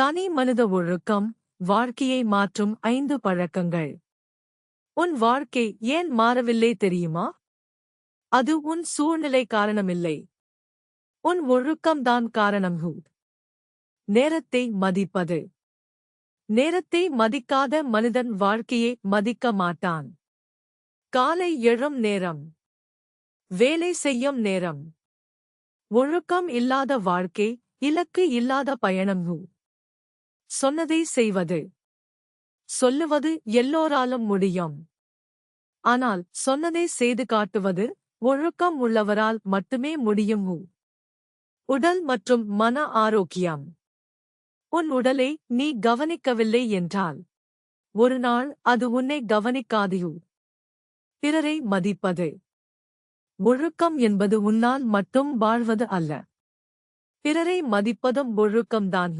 தனி மனித ஒழுக்கம், வாழ்க்கையை மாற்றும் 5 பழக்கங்கள். உன் வாழ்க்கை ஏன் மாறவில்லை தெரியுமா? அது உன் சூழ்நிலை காரணமில்லை. உன் ஒழுக்கம்தான் காரணம். நேரத்தை மதிப்பது. நேரத்தை மதிக்காத மனிதன் வாழ்க்கையை மதிக்க மாட்டான். காலை எழும் நேரம், வேலை செய்யும் நேரம். ஒழுக்கம் இல்லாத வாழ்க்கை, இலக்கு இல்லாத பயணம். சொன்னதை செய்வது. சொல்லுவது எல்லோராலும் முடியும். ஆனால் சொன்னதை செய்து காட்டுவது ஒழுக்கம் உள்ளவரால் மட்டுமே முடியும். உடல் மற்றும் மன ஆரோக்கியம். உன் உடலை நீ கவனிக்கவில்லை என்றால் ஒரு நாள் அது உன்னை கவனிக்காது. பிறரை மதிப்பது. ஒழுக்கம் என்பது உன்னால் மட்டும் வாழ்வது அல்ல. பிறரை மதிப்பதும் ஒழுக்கம்தான்.